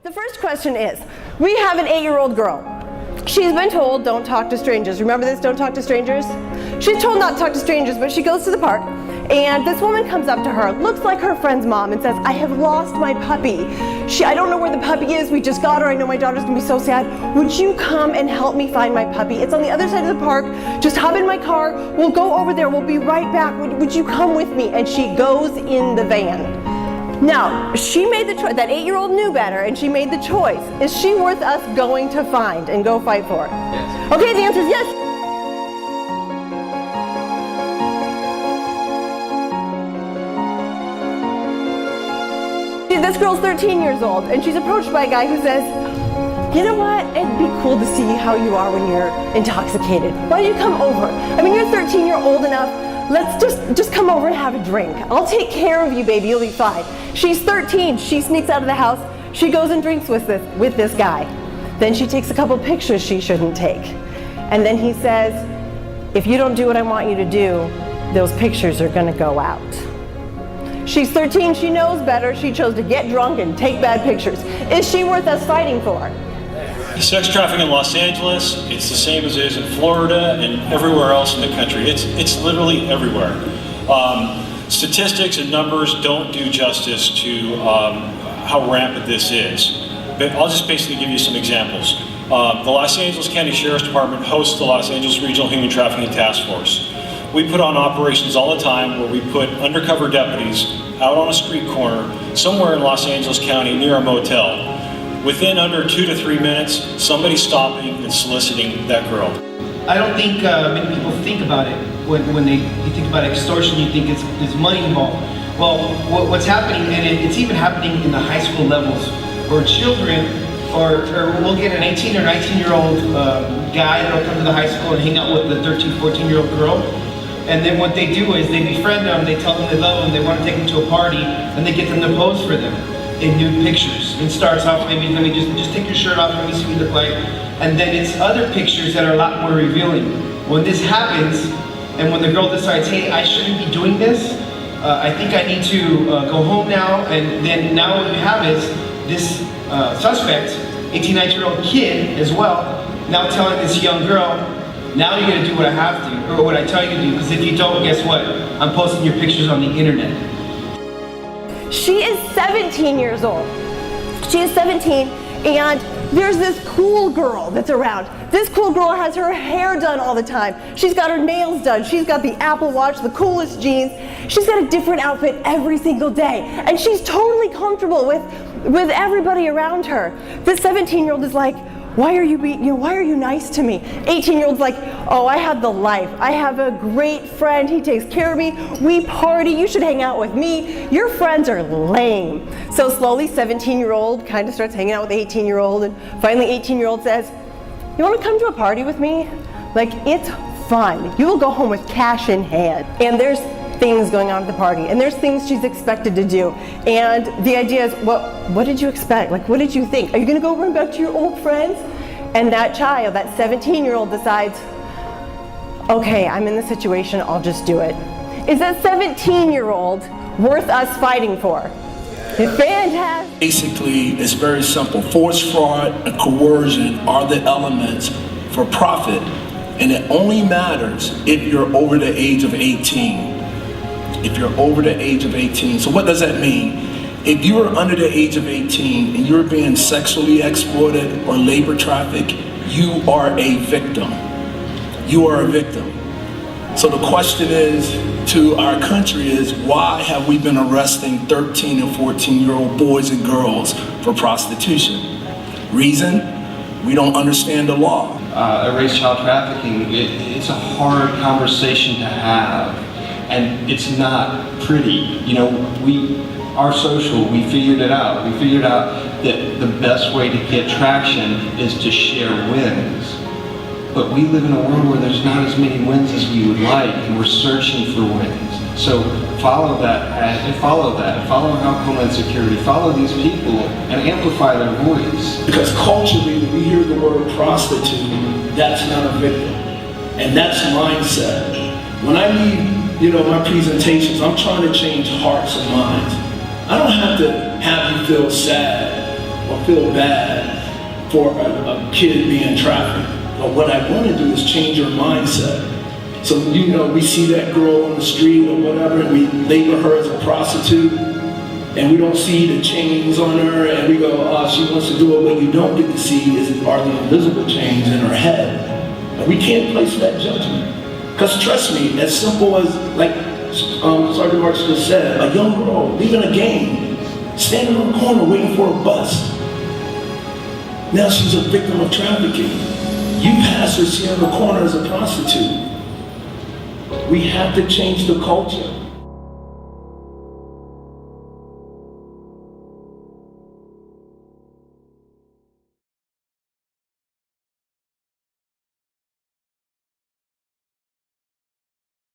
The first question is, we have an 8-year-old girl. She's been told, don't talk to strangers. Remember this, don't talk to strangers? She's told not to talk to strangers, but she goes to the park, and this woman comes up to her, looks like her friend's mom, and says, I have lost my puppy. I don't know where the puppy is, we just got her, I know my daughter's gonna be so sad. Would you come and help me find my puppy? It's on the other side of the park, just hop in my car, we'll go over there, we'll be right back, would you come with me? And she goes in the van. Now, she made the choice, that 8-year-old knew better, and she made the choice. Is she worth us going to find and go fight for? Yes. Okay, the answer is yes. This girl's 13 years old, and she's approached by a guy who says, you know what, it'd be cool to see how you are when you're intoxicated. Why don't you come over? I mean, you're 13, you're old enough. Let's just come over and have a drink. I'll take care of you, baby, you'll be fine. She's 13, she sneaks out of the house, she goes and drinks with this guy. Then she takes a couple pictures she shouldn't take. And then he says, if you don't do what I want you to do, those pictures are gonna go out. She's 13, she knows better, she chose to get drunk and take bad pictures. Is she worth us fighting for? Sex trafficking in Los Angeles, it's the same as it is in Florida and everywhere else in the country. It's literally everywhere. Statistics and numbers don't do justice to how rampant this is. But I'll just basically give you some examples. The Los Angeles County Sheriff's Department hosts the Los Angeles Regional Human Trafficking Task Force. We put on operations all the time where we put undercover deputies out on a street corner somewhere in Los Angeles County near a motel. Within under 2 to 3 minutes, somebody's stopping and soliciting that girl. I don't think many people think about it. When you think about extortion, you think it's money involved. Well, what's happening, and it's even happening in the high school levels, where children, or we'll get an 18 or 19-year-old guy that'll come to the high school and hang out with the 13, 14-year-old girl. And then what they do is they befriend them, they tell them they love them, they want to take them to a party, and they get them to pose for them in nude pictures. It starts off, maybe let me just take your shirt off, let me see what you look like. And then it's other pictures that are a lot more revealing. When this happens, and when the girl decides, hey, I shouldn't be doing this, I think I need to go home now, and then now what you have is this suspect, 18, 19-year-old kid as well, now telling this young girl, now you're gonna do what I have to, or what I tell you to do, because if you don't, guess what? I'm posting your pictures on the internet. She is 17 years old. She is 17, and there's this cool girl that's around. This cool girl has her hair done all the time. She's got her nails done. She's got the Apple Watch, the coolest jeans. She's got a different outfit every single day, and she's totally comfortable with everybody around her. This 17-year-old is like, why are you nice to me? 18-year-old's like, oh, I have the life. I have a great friend, he takes care of me, we party, you should hang out with me. Your friends are lame. So slowly 17-year-old kind of starts hanging out with 18-year-old, and finally 18-year-old says, you wanna come to a party with me? Like, it's fun. You will go home with cash in hand. And there's things going on at the party, and there's things she's expected to do. And the idea is, what did you expect? Like, what did you think? Are you gonna go run back to your old friends? And that child, that 17-year-old decides, okay, I'm in this situation, I'll just do it. Is that 17-year-old worth us fighting for? It's fantastic. Basically, it's very simple. Force, fraud, and coercion are the elements for profit, and it only matters if you're over the age of 18. If you're over the age of 18. So what does that mean? If you are under the age of 18 and you're being sexually exploited or labor trafficked, you are a victim. You are a victim. So the question is to our country is, why have we been arresting 13 and 14-year-old boys and girls for prostitution? Reason? We don't understand the law. Erase child trafficking, it's a hard conversation to have. And it's not pretty. You know, our social, we figured it out. We figured out that the best way to get traction is to share wins. But we live in a world where there's not as many wins as we would like, and we're searching for wins. So follow that, and follow Homeland Security, follow these people, and amplify their voice. Because culturally, when we hear the word prostitute, that's not a victim. And that's mindset. When I leave my presentations, I'm trying to change hearts and minds. I don't have to have you feel sad or feel bad for a kid being trafficked. But what I want to do is change her mindset. So, you know, we see that girl on the street or whatever, and we label her as a prostitute, and we don't see the chains on her, and we go, oh, she wants to do it. What you don't get to see are the invisible chains in her head. And we can't place that judgment. Because trust me, as simple as, like Sergeant March just said, a young girl leaving a game, standing on the corner waiting for a bus. Now she's a victim of trafficking. You pass her, see her in the corner as a prostitute. We have to change the culture.